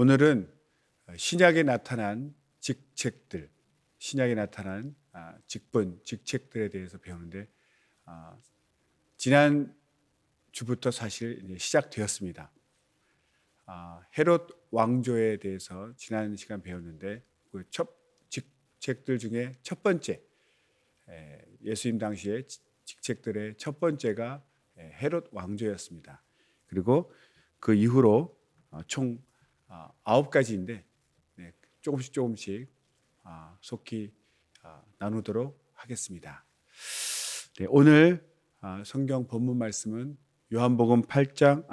오늘은 신약에 나타난 직책들, 신약에 나타난 직분, 직책들에 대해서 배우는데 지난 주부터 사실 이제 시작되었습니다. 헤롯 왕조에 대해서 지난 시간 배웠는데 그 첫 직책들 중에 첫 번째, 예수님 당시의 직책들의 첫 번째가 헤롯 왕조였습니다. 그리고 그 이후로 총 9가지인데 조금씩 속히 나누도록 하겠습니다. 오늘 성경 본문 말씀은 요한복음 18장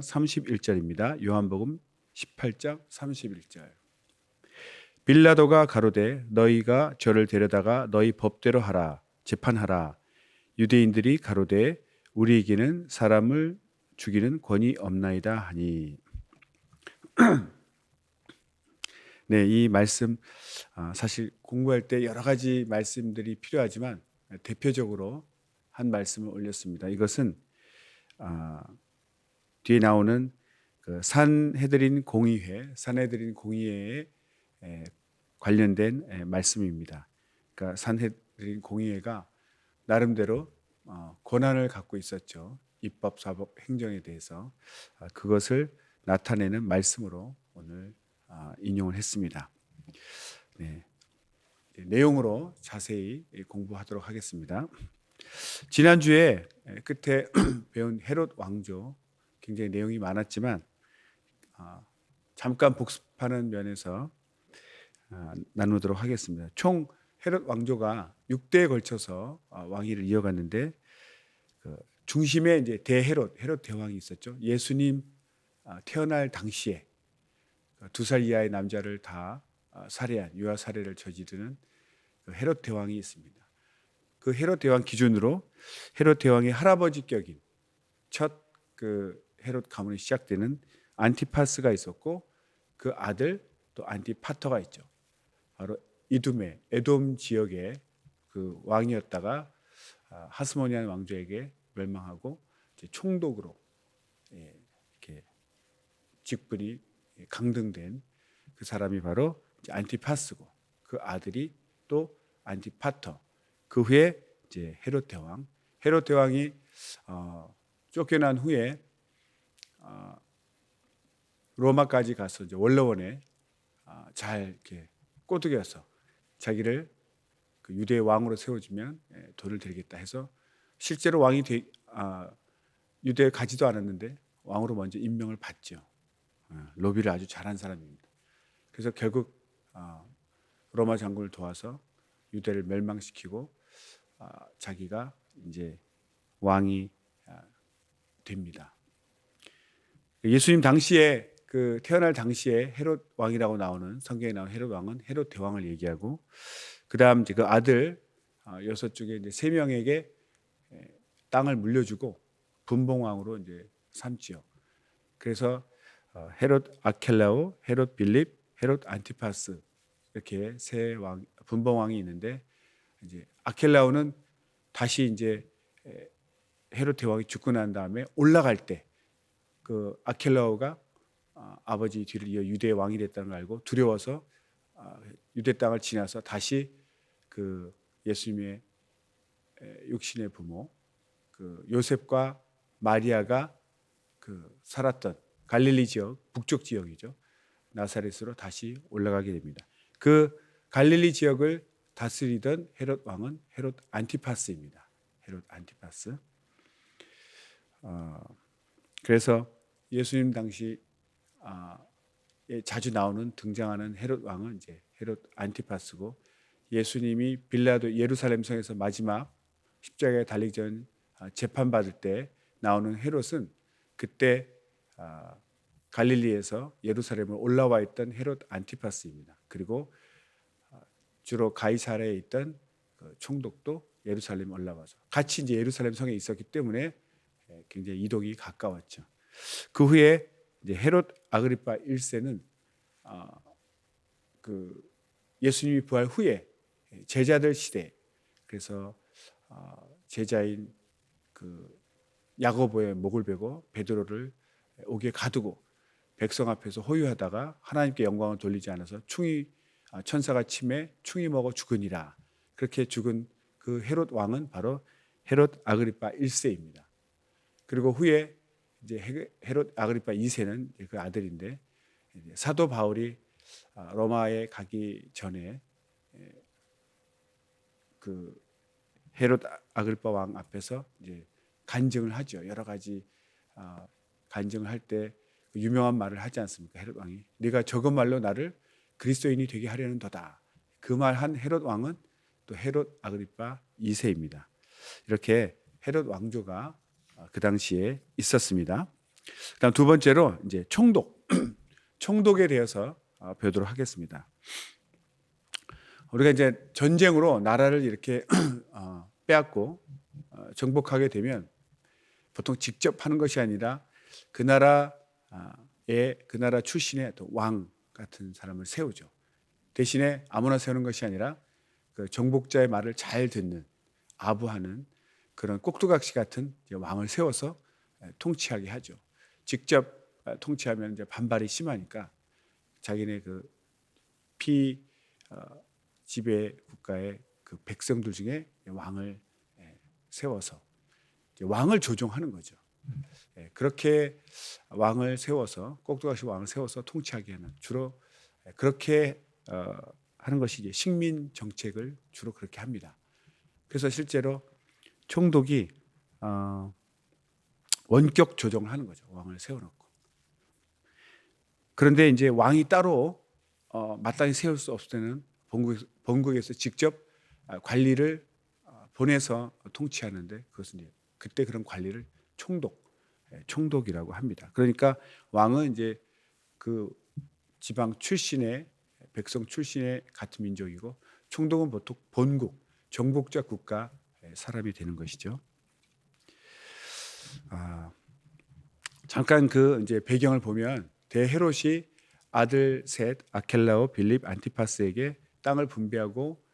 31절입니다. 요한복음 18장 31절. 빌라도가 가로되 너희가 저를 데려다가 너희 법대로 하라 재판하라. 유대인들이 가로되 우리에게는 사람을 죽이는 권위 없나이다 하니. 네, 이 말씀 사실 공부할 때 여러 가지 말씀들이 필요하지만 대표적으로 한 말씀을 올렸습니다. 이것은 뒤에 나오는 그 산헤드린 공의회에 관련된 말씀입니다. 그러니까 산헤드린 공의회가 나름대로 권한을 갖고 있었죠. 입법, 사법, 행정에 대해서 그것을 나타내는 말씀으로 오늘 인용을 했습니다. 네, 내용으로 자세히 공부하도록 하겠습니다. 지난주에 끝에 배운 헤롯 왕조 굉장히 내용이 많았지만 잠깐 복습하는 면에서 나누도록 하겠습니다. 총 헤롯 왕조가 6대에 걸쳐서 왕위를 이어갔는데 그 중심에 이제 헤롯 대왕이 있었죠. 예수님 태어날 당시에 2살 이하의 남자를 다 살해한 유아 살해를 저지르는 헤롯 대왕이 있습니다. 그 헤롯 대왕 기준으로 헤롯 대왕의 할아버지격인 첫 그 헤롯 가문이 시작되는 안티파스가 있었고 그 아들 또 안티파터가 있죠. 바로 에돔 지역의 그 왕이었다가 하스모니안 왕조에게 멸망하고 이제 총독으로 이렇게 직분이 강등된 그 사람이 바로 안티파스고 그 아들이 또 안티파터. 그 후에 이제 헤롯 대왕이 쫓겨난 후에 로마까지 가서 이제 원로원에 잘 이렇게 꼬드겨서 자기를 그 유대의 왕으로 세워주면 돈을 드리겠다 해서 실제로 왕이 유대에 가지도 않았는데 왕으로 먼저 임명을 받죠. 로비를 아주 잘한 사람입니다. 그래서 결국 로마 장군을 도와서 유대를 멸망시키고 자기가 이제 왕이 됩니다. 예수님 당시에 그 태어날 당시에 헤롯 왕이라고 나오는 성경에 나오는 헤롯 왕은 헤롯 대왕을 얘기하고 그다음 이제 그 아들 6쪽에 이제 3명에게 땅을 물려주고 분봉왕으로 이제 삼지요. 그래서 헤롯 아켈라오, 헤롯 빌립, 헤롯 안티파스 이렇게 세 분봉왕이 있는데 이제 아켈라오는 다시 이제 헤롯 대왕이 죽고 난 다음에 올라갈 때 그 아켈라오가 아버지 뒤를 이어 유대의 왕이 됐다는 걸 알고 두려워서 유대 땅을 지나서 다시 그 예수님의 육신의 부모 그 요셉과 마리아가 그 살았던 갈릴리 지역 북쪽 지역이죠. 나사렛으로 다시 올라가게 됩니다. 그 갈릴리 지역을 다스리던 헤롯 왕은 헤롯 안티파스입니다. 헤롯 안티파스. 그래서 예수님 당시 자주 등장하는 헤롯 왕은 이제 헤롯 안티파스고 예수님이 빌라도 예루살렘 성에서 마지막 십자가에 달리기 전 재판 받을 때 나오는 헤롯은 그때 갈릴리에서 예루살렘을 올라와 있던 헤롯 안티파스입니다. 그리고 주로 가이사랴에 있던 그 총독도 예루살렘에 올라와서 같이 이제 예루살렘 성에 있었기 때문에 굉장히 이동이 가까웠죠. 그 후에 이제 헤롯 아그리파 1세는 그 예수님이 부활 후에 제자들 시대 그래서 제자인 그 야고보의 목을 베고 베드로를 옥에 가두고 백성 앞에서 호유하다가 하나님께 영광을 돌리지 않아서 천사가 침해 충이 먹어 죽으니라. 그렇게 죽은 그 헤롯 왕은 바로 헤롯 아그리파 1세입니다. 그리고 후에 이제 헤롯 아그리파 2세는 그 아들인데, 사도 바울이 로마에 가기 전에 그 헤롯 아그리파 왕 앞에서 이제 간증을 하죠. 여러 가지 간증을 할 때 유명한 말을 하지 않습니까? 헤롯 왕이 네가 적은 말로 나를 그리스도인이 되게 하려는도다. 그 말 한 헤롯 왕은 또 헤롯 아그리파 2세입니다. 이렇게 헤롯 왕조가 그 당시에 있었습니다. 그다음 두 번째로 이제 총독, 총독에 대해서 배우도록 하겠습니다. 우리가 이제 전쟁으로 나라를 이렇게 빼앗고 정복하게 되면 보통 직접 하는 것이 아니라 그 나라 출신의 왕 같은 사람을 세우죠. 대신에 아무나 세우는 것이 아니라 그 정복자의 말을 잘 듣는, 아부하는 그런 꼭두각시 같은 왕을 세워서 통치하게 하죠. 직접 통치하면 이제 반발이 심하니까 자기네 그 지배 국가의 그 백성들 중에 왕을 세워서 왕을 조종하는 거죠. 그렇게 왕을 세워서 꼭두각시 왕을 세워서 통치하게 하는, 주로 그렇게 하는 것이 이제 식민 정책을 주로 그렇게 합니다. 그래서 실제로 총독이 원격 조정을 하는 거죠. 왕을 세워놓고. 그런데 이제 왕이 따로 마땅히 세울 수 없을 때는 본국에서 직접 관리를 보내서 통치하는데, 그것은 이제 그때 그런 관리를 총독이라고 합니다. 그러니까 왕은 이제 그 지방 출신의 백성 출신의 같은 민족이고, 총독은 보통 본국 정복자 국가 사람이 되는 것이죠. 잠깐 그 이제 배경을 보면 대헤롯이 아들 셋 아켈라오, 빌립, 안티파스에게 땅을 분배하고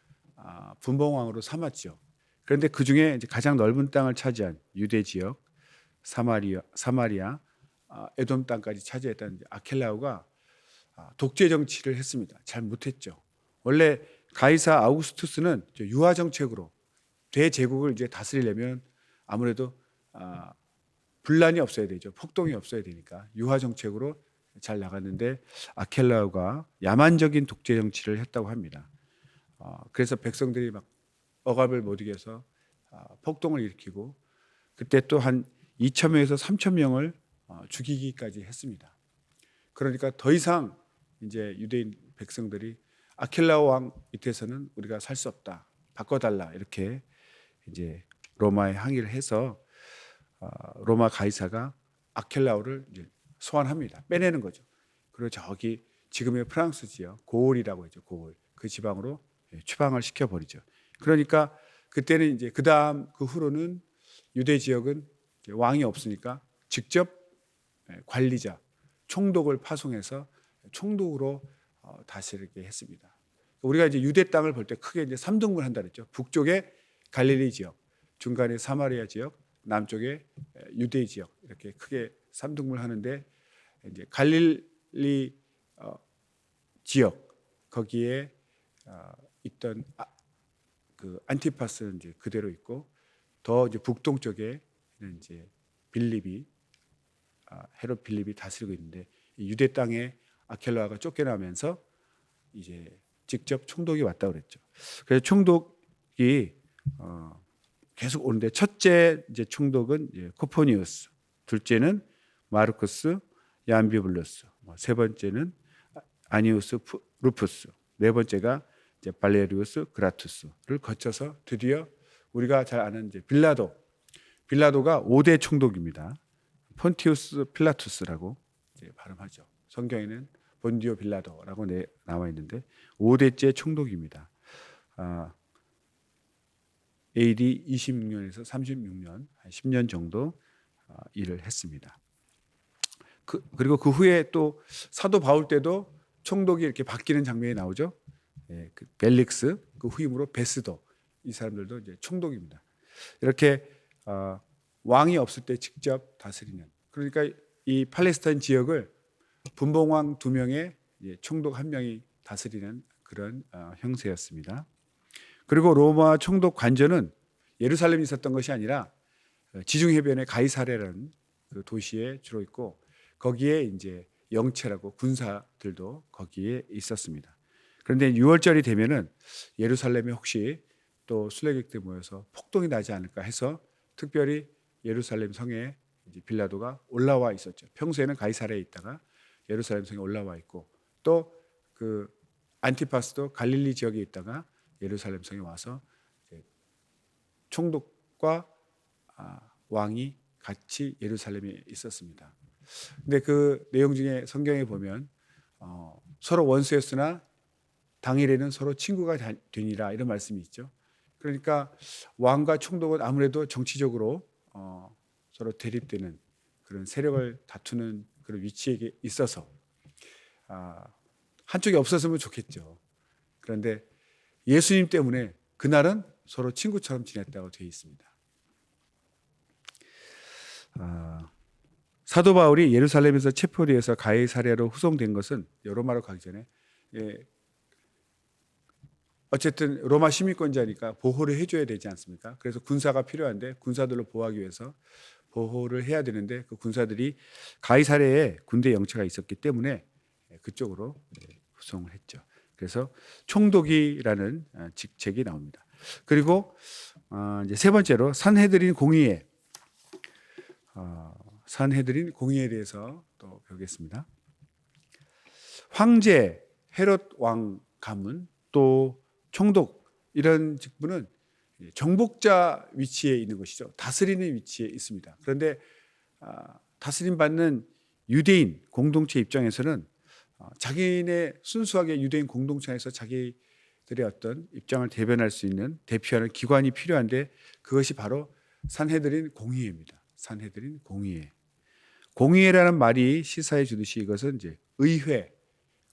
분봉왕으로 삼았죠. 그런데 그 중에 이제 가장 넓은 땅을 차지한 유대 지역, 사마리아, 에돔 땅까지 차지했던 아켈라오가 독재 정치를 했습니다. 잘 못했죠. 원래 가이사 아우구스투스는 유화 정책으로 대제국을 이제 다스리려면 아무래도 분란이 없어야 되죠. 폭동이 없어야 되니까 유화 정책으로 잘 나갔는데, 아켈라오가 야만적인 독재 정치를 했다고 합니다. 그래서 백성들이 막 억압을 못 이겨서 폭동을 일으키고, 그때 또 한 2,000명에서 3,000명을 죽이기까지 했습니다. 그러니까 더 이상 이제 유대인 백성들이 아켈라오 왕 밑에서는 우리가 살 수 없다, 바꿔달라, 이렇게 이제 로마에 항의를 해서 로마 가이사가 아켈라오를 이제 소환합니다. 빼내는 거죠. 그리고 저기 지금의 프랑스 지역 고을이라고 했죠. 고을, 그 지방으로 추방을 시켜버리죠. 그러니까 그때는 이제 그 후로는 유대 지역은 왕이 없으니까 직접 관리자, 총독을 파송해서 총독으로 다스리게 했습니다. 우리가 이제 유대 땅을 볼 때 크게 이제 3등분 한다 그랬죠. 북쪽에 갈릴리 지역, 중간에 사마리아 지역, 남쪽에 유대 지역, 이렇게 크게 3등분 하는데, 이제 갈릴리 지역 거기에 있던 그 안티파스는 이제 그대로 있고, 더 이제 북동쪽에는 이제 헤롯 빌립이 다스리고 있는데, 이 유대 땅에 아켈라오가 쫓겨나면서 이제 직접 총독이 왔다 그랬죠. 그래서 총독이 계속 오는데, 첫째 이제 총독은 이제 코포니우스, 둘째는 마르쿠스 얀비블루스, 세 번째는 아니우스 루푸스, 네 번째가 이제 발레리우스 그라투스를 거쳐서 드디어 우리가 잘 아는 이제 빌라도가 5대 총독입니다. 폰티우스 필라투스라고 이제 발음하죠. 성경에는 본디오 빌라도라고 나와 있는데 5대째 총독입니다. AD 26년에서 36년, 한 10년 정도 일을 했습니다. 그리고 그 후에 또 사도 바울 때도 총독이 이렇게 바뀌는 장면이 나오죠. 그 벨릭스, 그 후임으로 베스도, 이 사람들도 이제 총독입니다. 이렇게 왕이 없을 때 직접 다스리는, 그러니까 이 팔레스타인 지역을 분봉왕 2명에 총독 1명이 다스리는 그런 형세였습니다. 그리고 로마 총독 관저는 예루살렘에 있었던 것이 아니라 지중해변의 가이사레라는 그 도시에 주로 있고 거기에 이제 영체라고 군사들도 거기에 있었습니다. 그런데 6월절이 되면은 예루살렘에 혹시 또 순례객들 모여서 폭동이 나지 않을까 해서 특별히 예루살렘 성에 이제 빌라도가 올라와 있었죠. 평소에는 가이사레에 있다가 예루살렘 성에 올라와 있고 또 그 안티파스도 갈릴리 지역에 있다가 예루살렘 성에 와서 총독과 왕이 같이 예루살렘에 있었습니다. 근데 그 내용 중에 성경에 보면 서로 원수였으나 당일에는 서로 친구가 되니라 이런 말씀이 있죠. 그러니까 왕과 총독은 아무래도 정치적으로 서로 대립되는 그런 세력을 다투는 그런 위치에 있어서 한쪽이 없었으면 좋겠죠. 그런데 예수님 때문에 그날은 서로 친구처럼 지냈다고 되어 있습니다. 사도 바울이 예루살렘에서 체포되어서 가이사랴로 후송된 것은 로마로 가기 전에 어쨌든 로마 시민권자니까 보호를 해줘야 되지 않습니까? 그래서 군사가 필요한데 군사들로 보호하기 위해서 보호를 해야 되는데 그 군사들이 가이사랴에 군대 영체가 있었기 때문에 그쪽으로 후송을 했죠. 그래서 총독이라는 직책이 나옵니다. 그리고 이제 세 번째로 산헤드린 공의회, 산헤드린 공의회에 대해서 또 배우겠습니다. 황제, 헤롯 왕 가문, 또 총독 이런 직분은 정복자 위치에 있는 것이죠. 다스리는 위치에 있습니다. 그런데 다스림 받는 유대인 공동체 입장에서는 자기네 순수하게 유대인 공동체에서 자기들의 어떤 입장을 대변할 수 있는 대표하는 기관이 필요한데 그것이 바로 산헤드린 공의회입니다. 산헤드린 공의회. 공의회라는 말이 시사해 주듯이 이것은 이제 의회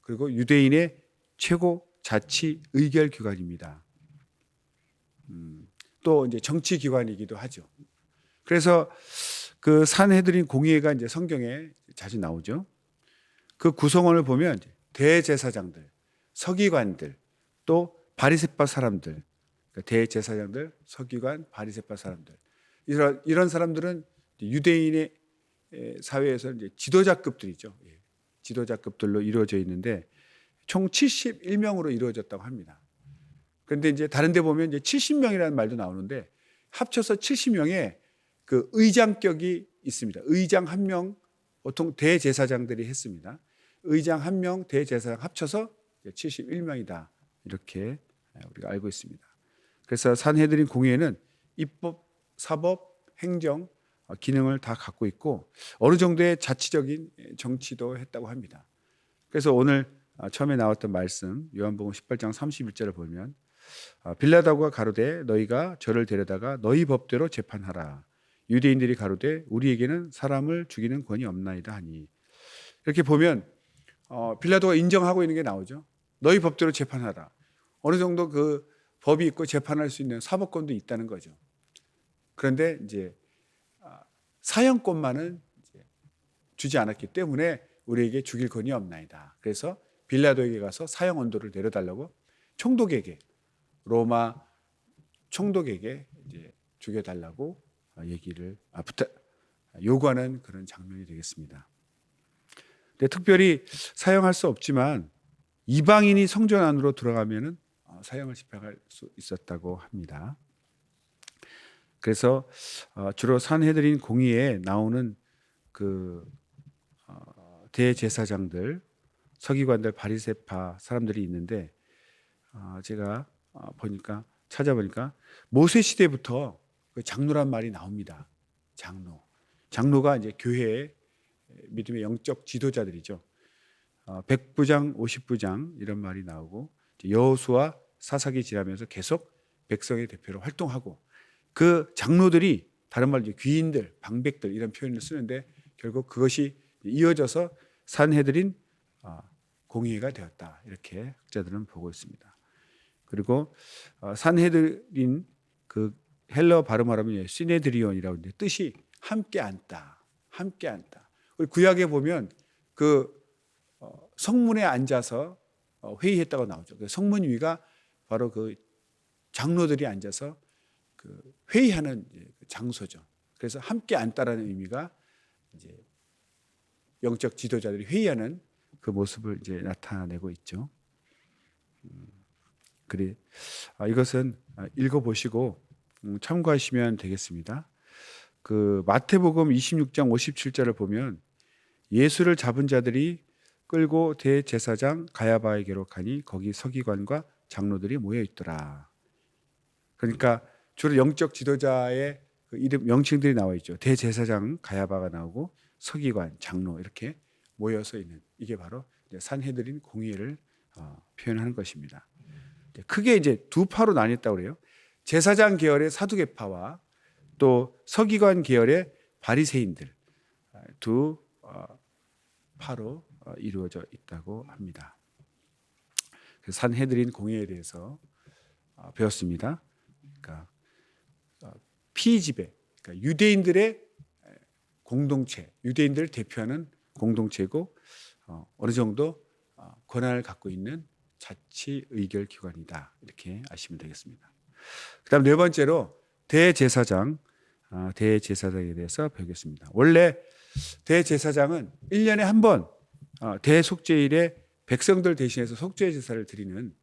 그리고 유대인의 최고 자치 의결 기관입니다. 또 이제 정치 기관이기도 하죠. 그래서 그 산헤드린 공의회가 이제 성경에 자주 나오죠. 그 구성원을 보면 대제사장들, 서기관들, 또 바리새파 사람들, 대제사장들, 서기관, 바리새파 사람들 이런 사람들은 유대인의 사회에서 이제 지도자급들이죠. 지도자급들로 이루어져 있는데 총 71명으로 이루어졌다고 합니다. 그런데 이제 다른 데 보면 이제 70명이라는 말도 나오는데 합쳐서 70명의 그 의장격이 있습니다. 의장 1명, 보통 대제사장들이 했습니다. 의장 1명, 대제사장 합쳐서 71명이다. 이렇게 우리가 알고 있습니다. 그래서 산헤드린 공의회는 입법, 사법, 행정 기능을 다 갖고 있고 어느 정도의 자치적인 정치도 했다고 합니다. 그래서 오늘 처음에 나왔던 말씀 요한복음 18장 31절을 보면 빌라도가 가로되 너희가 저를 데려다가 너희 법대로 재판하라. 유대인들이 가로되 우리에게는 사람을 죽이는 권이 없나이다 하니 이렇게 보면 빌라도가 인정하고 있는 게 나오죠. 너희 법대로 재판하라. 어느 정도 그 법이 있고 재판할 수 있는 사법권도 있다는 거죠. 그런데 이제 사형권만은 주지 않았기 때문에 우리에게 죽일 권이 없나이다. 그래서 빌라도에게 가서 사형 언도를 내려달라고 총독에게 로마 총독에게 이제 죽여달라고 얘기를 요구하는 그런 장면이 되겠습니다. 근데 특별히 사형할 수 없지만 이방인이 성전 안으로 들어가면은 사형을 집행할 수 있었다고 합니다. 그래서 주로 산헤드린 공의회에 나오는 그 대제사장들, 서기관들, 바리새파 사람들이 있는데 제가 찾아보니까 모세 시대부터 그 장로란 말이 나옵니다. 장로가 이제 교회의 믿음의 영적 지도자들이죠. 100부장, 50부장 이런 말이 나오고 여호수아 사사기 지나면서 계속 백성의 대표로 활동하고 그 장로들이 다른 말로 귀인들, 방백들 이런 표현을 쓰는데 결국 그것이 이어져서 산헤드린 공의회가 되었다. 이렇게 학자들은 보고 있습니다. 그리고 산헤드린 그 헬러 발음을 하면 시네드리온이라고 하는데 뜻이 함께 앉다. 함께 앉다. 우리 구약에 보면 그 성문에 앉아서 회의했다고 나오죠. 그 성문 위가 바로 그 장로들이 앉아서 그 회의하는 장소죠. 그래서 함께 앉다라는 의미가 이제 영적 지도자들이 회의하는 그 모습을 이제 나타내고 있죠. 그래, 이것은 읽어보시고 참고하시면 되겠습니다. 그 마태복음 26장 57절을 보면 예수를 잡은 자들이 끌고 대제사장 가야바에게로 가니 거기 서기관과 장로들이 모여 있더라. 그러니까 주로 영적 지도자의 그 이름 명칭들이 나와 있죠. 대제사장 가야바가 나오고 서기관, 장로 이렇게 모여서 있는 이게 바로 산헤드린 공의를 표현하는 것입니다. 크게 이제 두 파로 나뉘었다고 그래요. 제사장 계열의 사두개파와 또 서기관 계열의 바리새인들 두 파로 이루어져 있다고 합니다. 산헤드린 공의에 대해서 배웠습니다. 그러니까 피지배, 그러니까 유대인들의 공동체, 유대인들을 대표하는 공동체고 어느 정도 권한을 갖고 있는 자치 의결 기관이다. 이렇게 아시면 되겠습니다. 그다음 네 번째로 대제사장에 대해서 배우겠습니다. 원래 대제사장은 1년에 한 번 대속죄일에 백성들 대신해서 속죄 제사를 드리는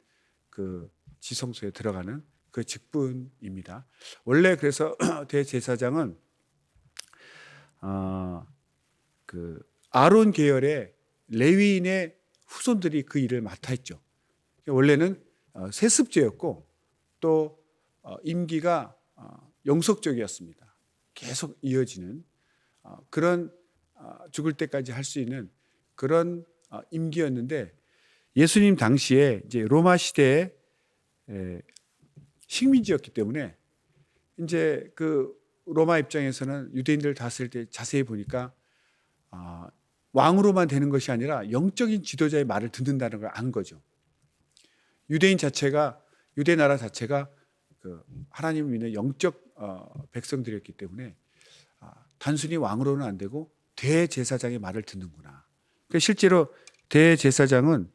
그 지성소에 들어가는 그 직분입니다. 원래 그래서 대제사장은 그 아론 계열의 레위인의 후손들이 그 일을 맡아 했죠. 원래는 세습제였고 또 임기가 영속적이었습니다. 계속 이어지는 그런 죽을 때까지 할 수 있는 그런 임기였는데 예수님 당시에 이제 로마 시대의 식민지였기 때문에 이제 그 로마 입장에서는 유대인들 다스릴 때 자세히 보니까 왕으로만 되는 것이 아니라 영적인 지도자의 말을 듣는다는 걸 안 거죠. 유대인 자체가 유대 나라 자체가 그 하나님을 믿는 영적 백성들이었기 때문에 단순히 왕으로는 안 되고 대제사장의 말을 듣는구나. 그러니까 실제로 대제사장은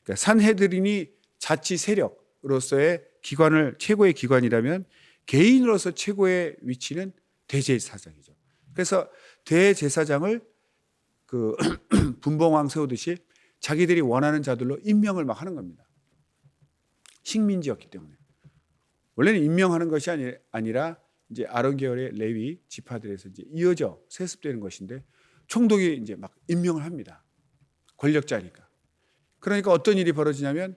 그러니까 산헤드린이 자치 세력으로서의 기관을 최고의 기관이라면 개인으로서 최고의 위치는 대제사장이죠. 그래서 대제사장을 그 분봉왕 세우듯이 자기들이 원하는 자들로 임명을 막 하는 겁니다. 식민지였기 때문에. 원래는 임명하는 것이 아니라 이제 아론 계열의 레위 지파들에서 이제 이어져 세습되는 것인데 총독이 이제 막 임명을 합니다. 권력자니까. 그러니까 어떤 일이 벌어지냐면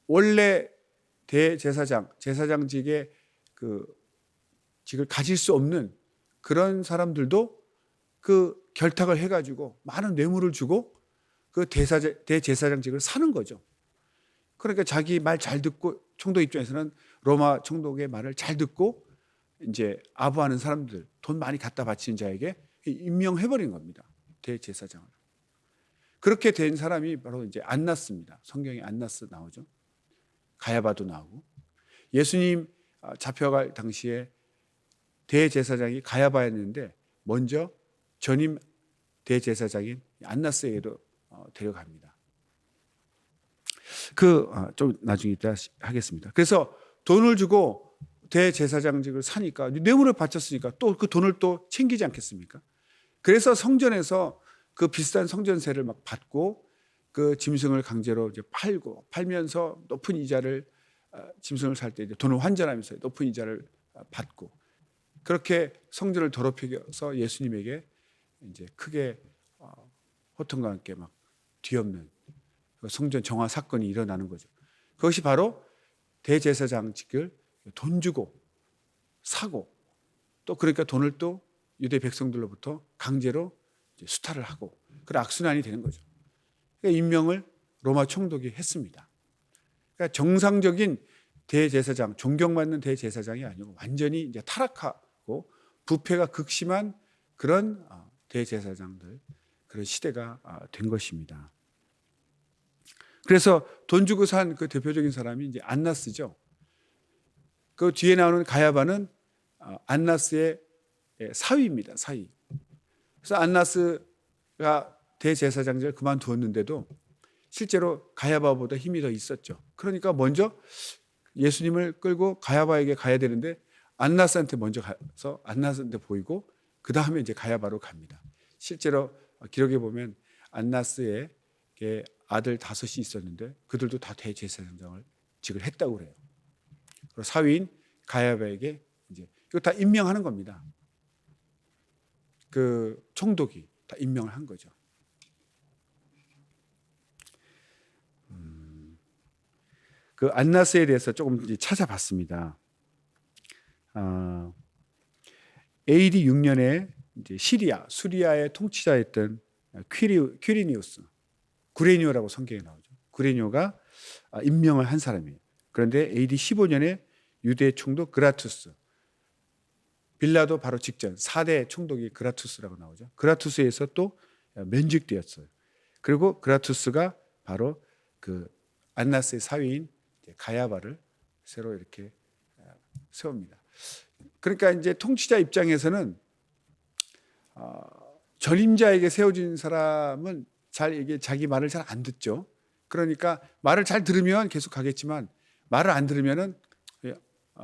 원래 대제사장, 제사장직의 그 직을 가질 수 없는 그런 사람들도 그 결탁을 해가지고 많은 뇌물을 주고 그 대제사장직을 사는 거죠. 그러니까 자기 말 잘 듣고 총독 입장에서는 로마 총독의 말을 잘 듣고 이제 아부하는 사람들 돈 많이 갖다 바치는 자에게 임명해버린 겁니다. 대제사장을. 그렇게 된 사람이 바로 이제 안나스입니다. 성경에 안나스 나오죠. 가야바도 나오고 예수님 잡혀갈 당시에 대제사장이 가야바였는데 먼저 전임 대제사장인 안나스에게도 데려갑니다. 좀 나중에 이따 하겠습니다. 그래서 돈을 주고 대제사장직을 사니까 뇌물을 바쳤으니까 또 그 돈을 또 챙기지 않겠습니까? 그래서 성전에서 그 비싼 성전세를 막 받고 그 짐승을 강제로 이제 팔면서 높은 이자를 짐승을 살 때 이제 돈을 환전하면서 높은 이자를 받고 그렇게 성전을 더럽히면서 예수님에게 이제 크게 호통과 함께 막 뒤엎는 성전 정화 사건이 일어나는 거죠. 그것이 바로 대제사장직을 돈 주고 사고 또 그러니까 돈을 또 유대 백성들로부터 강제로 수탈을 하고 그런 악순환이 되는 거죠. 그러니까 임명을 로마 총독이 했습니다. 그러니까 정상적인 대제사장, 존경받는 대제사장이 아니고 완전히 이제 타락하고 부패가 극심한 그런 대제사장들 그런 시대가 된 것입니다. 그래서 돈 주고 산 그 대표적인 사람이 이제 안나스죠. 그 뒤에 나오는 가야바는 안나스의 사위입니다. 사위. 그래서 안나스가 대제사장직을 그만두었는데도 실제로 가야바보다 힘이 더 있었죠. 그러니까 먼저 예수님을 끌고 가야바에게 가야 되는데 안나스한테 먼저 가서 안나스한테 보이고 그 다음에 이제 가야바로 갑니다. 실제로 기록에 보면 안나스의 아들 5이 있었는데 그들도 다 대제사장을 직을 했다고 그래요. 그리고 사위인 가야바에게 이제 이거 다 임명하는 겁니다. 그 총독이 다 임명을 한 거죠. 그 안나스에 대해서 조금 이제 찾아봤습니다. AD 6년에 이제 수리아의 통치자였던 퀴리니우스, 구레니오라고 성경에 나오죠. 구레니오가 임명을 한 사람이에요. 그런데 AD 15년에 유대 총독 그라투스, 빌라도 바로 직전 4대 총독이 그라투스라고 나오죠. 그라투스에서 또 면직되었어요. 그리고 그라투스가 바로 그 안나스의 사위인 가야바를 새로 이렇게 세웁니다. 그러니까 이제 통치자 입장에서는 전임자에게 세워진 사람은 이게 자기 말을 잘 안 듣죠. 그러니까 말을 잘 들으면 계속 가겠지만 말을 안 들으면은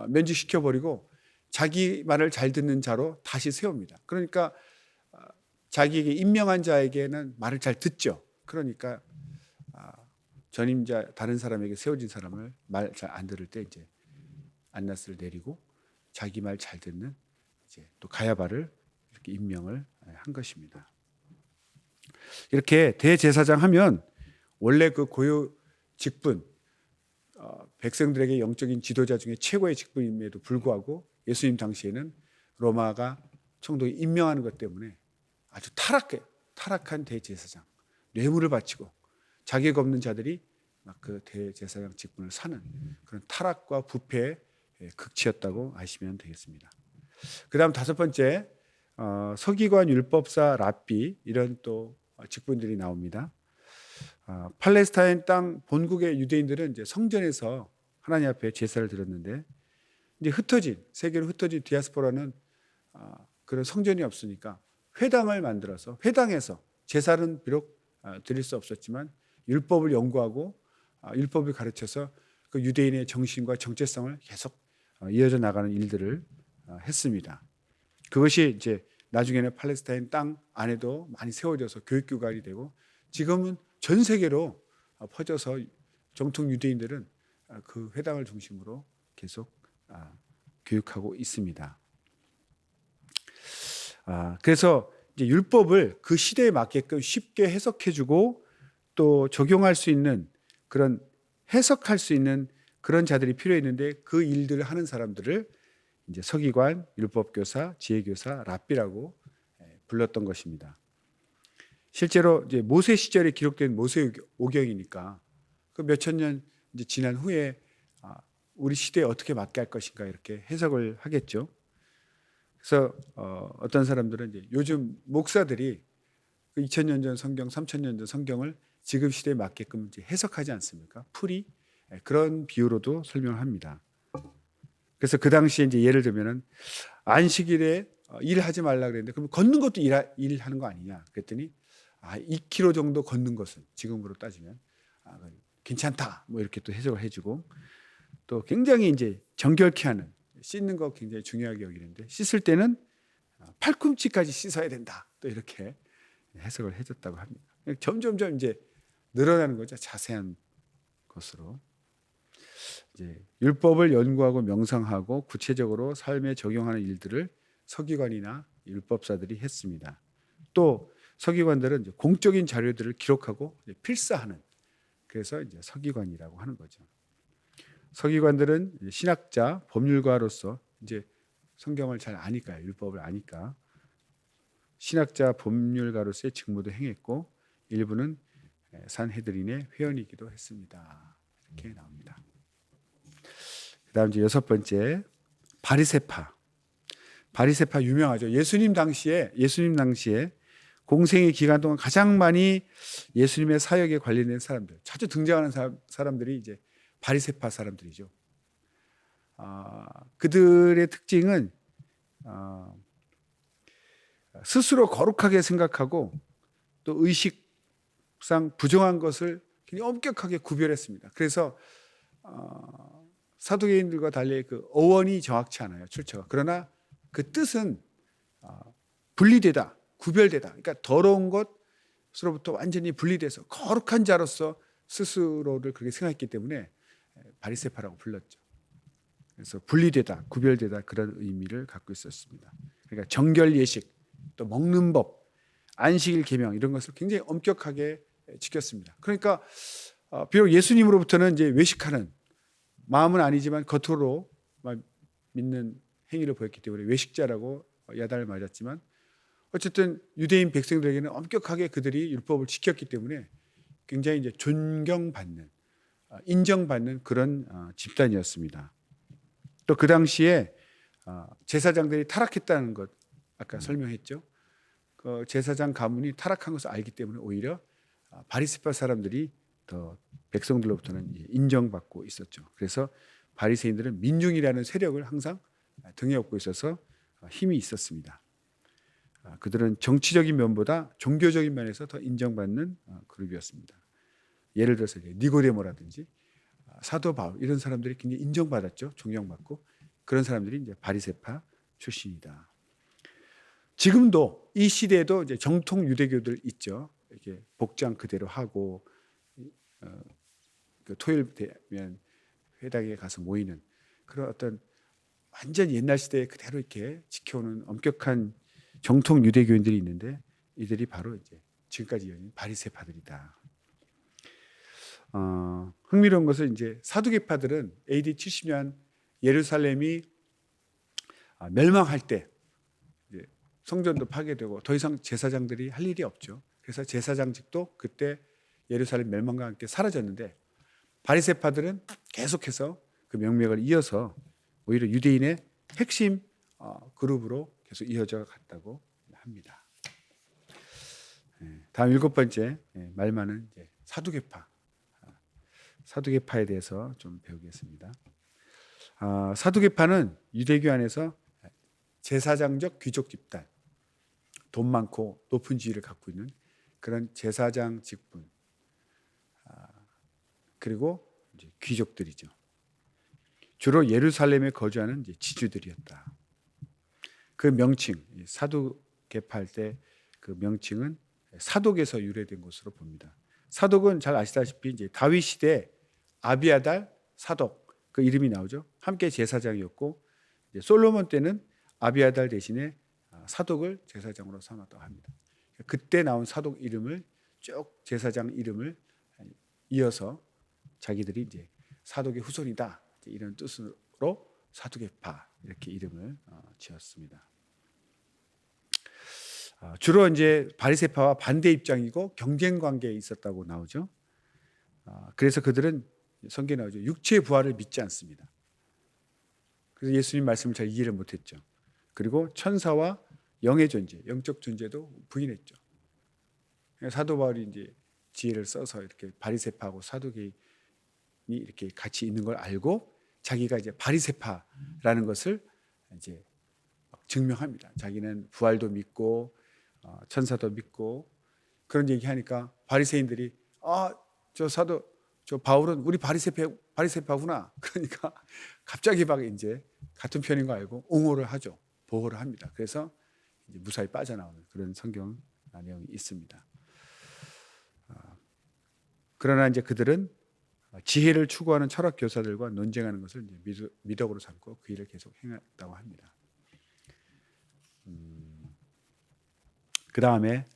면직시켜 버리고 자기 말을 잘 듣는 자로 다시 세웁니다. 그러니까 자기에게 임명한 자에게는 말을 잘 듣죠. 그러니까 전임자 다른 사람에게 세워진 사람을 말 잘 안 들을 때 이제 안나스를 내리고 자기 말 잘 듣는 이제 또 가야바를 이렇게 임명을 한 것입니다. 이렇게 대제사장 하면 원래 그 고유 직분, 백성들에게 영적인 지도자 중에 최고의 직분임에도 불구하고 예수님 당시에는 로마가 총독이 임명하는 것 때문에 아주 타락한 대제사장, 뇌물을 바치고 자격 없는 자들이 막 그 대제사장 직분을 사는 그런 타락과 부패의 극치였다고 아시면 되겠습니다. 그 다음 5번째, 서기관, 율법사, 랍비 이런 또 직분들이 나옵니다. 팔레스타인 땅 본국의 유대인들은 이제 성전에서 하나님 앞에 제사를 드렸는데 이제 세계로 흩어진 디아스포라는 그런 성전이 없으니까 회당을 만들어서 회당에서 제사는 비록 드릴 수 없었지만 율법을 연구하고 율법을 가르쳐서 그 유대인의 정신과 정체성을 계속 이어져 나가는 일들을 했습니다. 그것이 이제 나중에는 팔레스타인 땅 안에도 많이 세워져서 교육기관이 되고 지금은 전 세계로 퍼져서 정통 유대인들은 그 회당을 중심으로 계속 교육하고 있습니다. 그래서 이제 율법을 그 시대에 맞게끔 쉽게 해석해주고 또 적용할 수 있는 그런 해석할 수 있는 그런 자들이 필요했는데 그 일들을 하는 사람들을 이제 서기관, 율법교사, 지혜교사, 랍비라고 불렀던 것입니다. 실제로 이제 모세 시절에 기록된 모세오경이니까 그 몇천 년 이제 지난 후에 우리 시대에 어떻게 맞게 할 것인가 이렇게 해석을 하겠죠. 그래서 어떤 사람들은 이제 요즘 목사들이 그 2000년 전 성경, 3000년 전 성경을 지금 시대에 맞게끔 이제 해석하지 않습니까? 풀이 그런 비유로도 설명합니다. 그래서 그 당시에 이제 예를 들면은 안식일에 일하지 말라 그랬는데 그럼 걷는 것도 일하는 거 아니냐? 그랬더니 2km 정도 걷는 것은 지금으로 따지면 괜찮다. 뭐 이렇게 또 해석을 해주고 또 굉장히 이제 정결케 하는 씻는 거 굉장히 중요하게 여기는데 씻을 때는 팔꿈치까지 씻어야 된다. 또 이렇게 해석을 해줬다고 합니다. 점점점 이제 늘어나는 거죠. 자세한 것으로. 이제 율법을 연구하고 명상하고 구체적으로 삶에 적용하는 일들을 서기관이나 율법사들이 했습니다. 또 서기관들은 이제 공적인 자료들을 기록하고 이제 필사하는 그래서 이제 서기관이라고 하는 거죠. 서기관들은 신학자, 법률가로서 이제 성경을 잘 아니까 율법을 아니까 신학자, 법률가로서의 직무도 행했고 일부는 산헤드린의 회원이기도 했습니다. 이렇게 나옵니다. 그다음 이제 6번째 바리새파. 바리새파 유명하죠. 예수님 당시에 공생의 기간 동안 가장 많이 예수님의 사역에 관련된 사람들, 자주 등장하는 사람들이 이제 바리새파 사람들이죠. 그들의 특징은 스스로 거룩하게 생각하고 또 의식 부정한 것을 굉장히 엄격하게 구별했습니다. 그래서 사두개인들과 달리 그 어원이 정확치 않아요. 출처가. 그러나 그 뜻은 분리되다, 구별되다. 그러니까 더러운 것으로부터 완전히 분리돼서 거룩한 자로서 스스로를 그렇게 생각했기 때문에 바리새파라고 불렀죠. 그래서 분리되다, 구별되다 그런 의미를 갖고 있었습니다. 그러니까 정결 예식, 또 먹는 법, 안식일 계명 이런 것을 굉장히 엄격하게 지켰습니다. 그러니까 비록 예수님으로부터는 이제 외식하는 마음은 아니지만 겉으로 믿는 행위를 보였기 때문에 외식자라고 야단을 맞았지만 어쨌든 유대인 백성들에게는 엄격하게 그들이 율법을 지켰기 때문에 굉장히 이제 존경받는, 인정받는 그런 집단이었습니다. 또 그 당시에 제사장들이 타락했다는 것 아까 설명했죠. 그 제사장 가문이 타락한 것을 알기 때문에 오히려 바리새파 사람들이 더 백성들로부터는 인정받고 있었죠. 그래서 바리새인들은 민중이라는 세력을 항상 등에 업고 있어서 힘이 있었습니다. 그들은 정치적인 면보다 종교적인 면에서 더 인정받는 그룹이었습니다. 예를 들어서 니고데모라든지 사도 바울 이런 사람들이 굉장히 인정받았죠. 존경받고 그런 사람들이 이제 바리새파 출신이다. 지금도 이 시대에도 이제 정통 유대교들 있죠. 이렇게 복장 그대로 하고 그 토요일 되면 회당에 가서 모이는 그런 어떤 완전 옛날 시대에 그대로 이렇게 지켜오는 엄격한 정통 유대교인들이 있는데 이들이 바로 이제 지금까지 이어진 바리새파들이다. 흥미로운 것은 이제 사두개파들은 AD 70년 예루살렘이 멸망할 때 이제 성전도 파괴되고 더 이상 제사장들이 할 일이 없죠. 그래서 제사장직도 그때 예루살렘 멸망과 함께 사라졌는데 바리새파들은 계속해서 그 명맥을 이어서 오히려 유대인의 핵심 그룹으로 계속 이어져 갔다고 합니다. 다음 7번째 말 많은 이제 사두개파. 사두개파에 대해서 좀 배우겠습니다. 사두개파는 유대교 안에서 제사장적 귀족 집단, 돈 많고 높은 지위를 갖고 있는 그런 제사장 직분, 그리고 이제 귀족들이죠. 주로 예루살렘에 거주하는 이제 지주들이었다. 그 명칭, 사두개파할 때 그 명칭은 사독에서 유래된 것으로 봅니다. 사독은 잘 아시다시피 이제 다윗 시대 아비아달 사독 그 이름이 나오죠. 함께 제사장이었고 이제 솔로몬 때는 아비아달 대신에 사독을 제사장으로 삼았다고 합니다. 그때 나온 사독 이름을 쭉 제사장 이름을 이어서 자기들이 이제 사독의 후손이다 이런 뜻으로 사두개파 이렇게 이름을 지었습니다. 주로 이제 바리새파와 반대 입장이고 경쟁 관계에 있었다고 나오죠. 그래서 그들은 성경에 나오죠. 육체의 부활을 믿지 않습니다. 그래서 예수님 말씀을 잘 이해를 못했죠. 그리고 천사와 영의 존재, 영적 존재도 부인했죠. 사도 바울이 이제 지혜를 써서 이렇게 바리새파하고 사두개인이 이렇게 같이 있는 걸 알고 자기가 이제 바리새파라는 것을 이제 증명합니다. 자기는 부활도 믿고 천사도 믿고 그런 얘기하니까 바리새인들이 저 바울은 우리 바리새파구나. 그러니까 갑자기 막 이제 같은 편인 거 알고 옹호를 하죠. 보호를 합니다. 그래서 이제 무사히 빠져나오는 그런 성경 내용이 있습니다. 그러나 이제 그들은 지혜를 추구하는 철학 교사들과 논쟁하는 것을 이제 미덕으로 삼고 그 일을 계속 행했다고 합니다. 그 다음에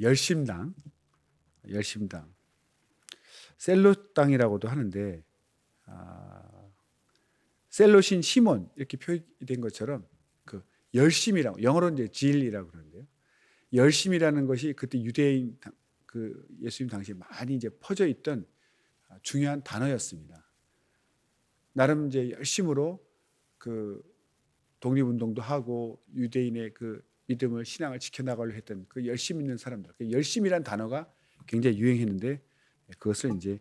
열심당, 셀롯 당이라고도 하는데 셀롯인 시몬 이렇게 표기된 것처럼 그 열심이라고 영어로는 이제 질이라고 그러는데요. 열심이라는 것이 그때 유대인 그 예수님 당시에 많이 이제 퍼져 있던 중요한 단어였습니다. 나름 이제 열심으로 그 독립운동도 하고 유대인의 그 믿음을 신앙을 지켜나가려 했던 그 열심 있는 사람들, 그 열심이란 단어가 굉장히 유행했는데 그것을 이제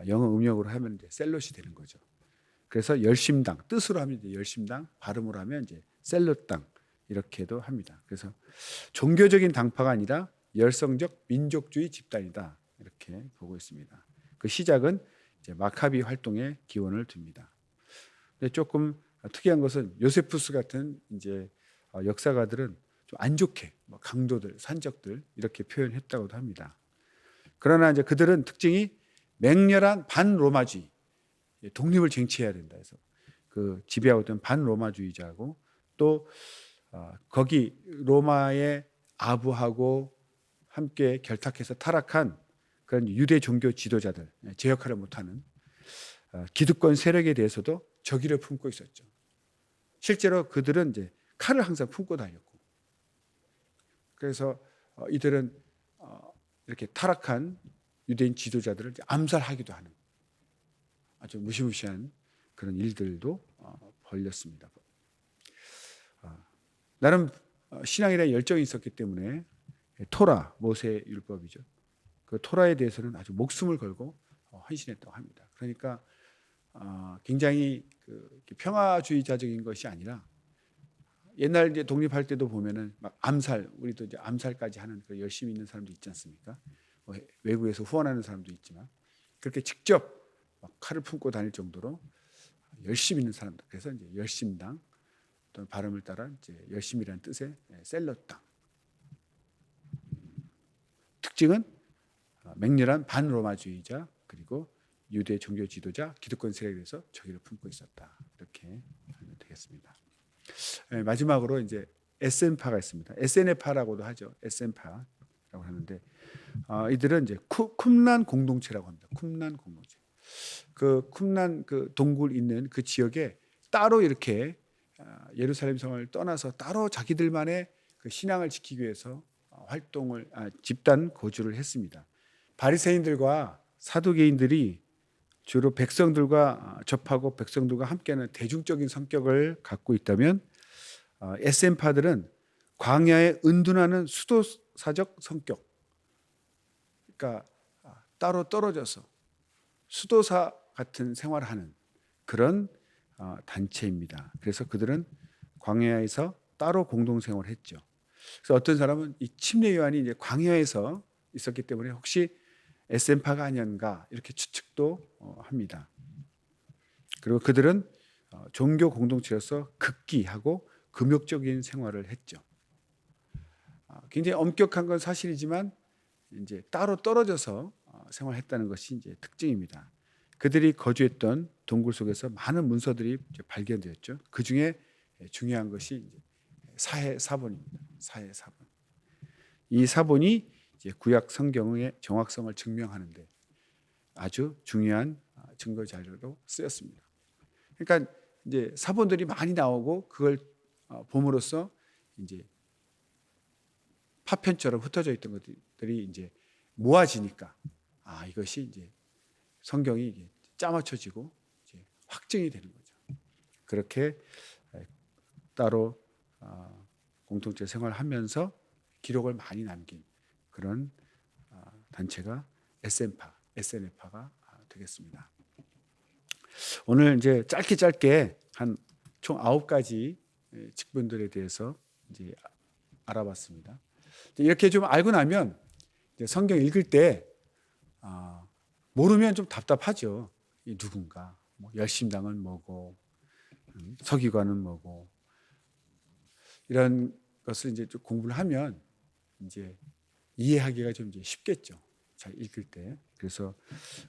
영어 음역으로 하면 이제 셀롯이 되는 거죠. 그래서 열심당 뜻으로 하면 이제 열심당, 발음으로 하면 이제 셀롯당 이렇게도 합니다. 그래서 종교적인 당파가 아니라 열성적 민족주의 집단이다 이렇게 보고 있습니다. 그 시작은 이제 마카비 활동에 기원을 둡니다. 근데 조금 특이한 것은 요세푸스 같은 이제 역사가들은 좀 안 좋게 뭐 강도들, 산적들 이렇게 표현했다고도 합니다. 그러나 이제 그들은 특징이 맹렬한 반로마주의, 독립을 쟁취해야 된다 해서 그 지배하고 있던 반로마주의자고 또 거기 로마의 아부하고 함께 결탁해서 타락한 그런 유대 종교 지도자들, 제 역할을 못하는 기득권 세력에 대해서도 적의를 품고 있었죠. 실제로 그들은 이제 칼을 항상 품고 다녔고, 그래서 이들은 이렇게 타락한 유대인 지도자들을 암살하기도 하는 아주 무시무시한 그런 일들도 벌렸습니다. 나름 신앙에 대한 열정이 있었기 때문에 토라, 모세 율법이죠. 그 토라에 대해서는 아주 목숨을 걸고 헌신했다고 합니다. 그러니까 굉장히 평화주의자적인 것이 아니라 옛날 이제 독립할 때도 보면은 막 암살, 우리도 이제 암살까지 하는 그 열심히 있는 사람도 있지 않습니까? 뭐 외국에서 후원하는 사람도 있지만 그렇게 직접 막 칼을 품고 다닐 정도로 열심히 있는 사람들. 그래서 이제 열심당 또 발음을 따라 이제 열심이라는 뜻의 셀러당. 특징은 맹렬한 반로마주의자 그리고 유대 종교 지도자 기득권 세력에 대해서 적의를 품고 있었다. 이렇게 하면 되겠습니다. 마지막으로 이제 SN파가 있습니다. SNF파라고도 하죠. SN파라고 하는데 이들은 이제 쿰란 공동체라고 합니다. 쿰란 공동체. 그 쿰란 그 동굴 있는 그 지역에 따로 이렇게 예루살렘 성을 떠나서 따로 자기들만의 그 신앙을 지키기 위해서 활동을 집단 거주를 했습니다. 바리새인들과 사두개인들이 주로 백성들과 접하고 백성들과 함께하는 대중적인 성격을 갖고 있다면 SN파들은 광야에 은둔하는 수도사적 성격, 그러니까 따로 떨어져서 수도사 같은 생활을 하는 그런 단체입니다. 그래서 그들은 광야에서 따로 공동생활을 했죠. 그래서 어떤 사람은 이 침례 요한이 이제 광야에서 있었기 때문에 혹시 SN파가 아니었는가 이렇게 추측도 합니다. 그리고 그들은 종교 공동체로서 극기하고 금욕적인 생활을 했죠. 굉장히 엄격한 건 사실이지만 이제 따로 떨어져서 생활했다는 것이 이제 특징입니다. 그들이 거주했던 동굴 속에서 많은 문서들이 발견되었죠. 그 중에 중요한 것이 이제 사해사본입니다. 사해사본. 이 사본이 이제 구약 성경의 정확성을 증명하는데 아주 중요한 증거 자료로 쓰였습니다. 그러니까 이제 사본들이 많이 나오고 그걸 봄으로써 이제 파편처럼 흩어져 있던 것들이 이제 모아지니까 이것이 이제 성경이 짜맞춰지고 이제 확증이 되는 거죠. 그렇게 따로 공동체 생활하면서 기록을 많이 남긴 그런 단체가 SNF파가 되겠습니다. 오늘 이제 짧게 한 총 9가지 직분들에 대해서 이제 알아봤습니다. 이렇게 좀 알고 나면 이제 성경 읽을 때 모르면 좀 답답하죠. 이 누군가, 뭐 열심당은 뭐고, 서기관은 뭐고 이런 것을 이제 좀 공부를 하면 이제 이해하기가 좀 이제 쉽겠죠. 잘 읽을 때. 그래서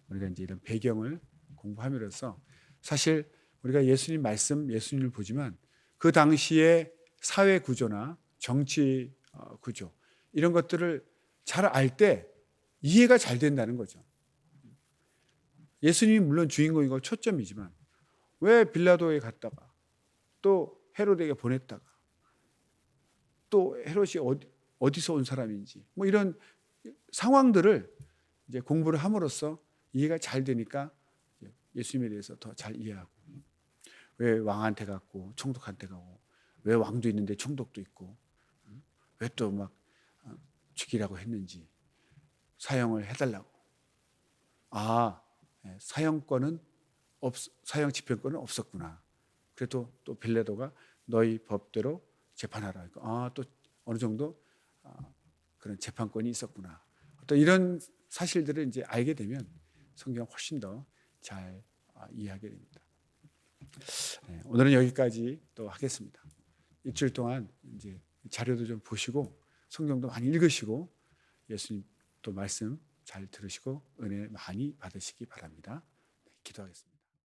우리가 이제 이런 배경을 공부함으로써 사실 우리가 예수님 말씀, 예수님을 보지만 그 당시의 사회 구조나 정치 구조 이런 것들을 잘 알 때 이해가 잘 된다는 거죠. 예수님이 물론 주인공이고 초점이지만 왜 빌라도에 갔다가 또 헤로데에게 보냈다가 또 헤롯이 어디서 온 사람인지 뭐 이런 상황들을 이제 공부를 함으로써 이해가 잘 되니까 예수님에 대해서 더 잘 이해하고 왜 왕한테 갔고 총독한테 가고 왜 왕도 있는데 총독도 있고 왜 또 막 죽이라고 했는지 사형을 해달라고 사형 집행권은 없었구나. 그래도 또 빌라도가 너희 법대로 재판하라. 또 어느 정도 그런 재판권이 있었구나. 또 이런 사실들을 이제 알게 되면 성경 훨씬 더 잘 이해하게 됩니다. 네, 오늘은 여기까지 또 하겠습니다. 일주일 동안 이제 자료도 좀 보시고 성경도 많이 읽으시고 예수님 또 말씀 잘 들으시고 은혜 많이 받으시기 바랍니다. 네, 기도하겠습니다.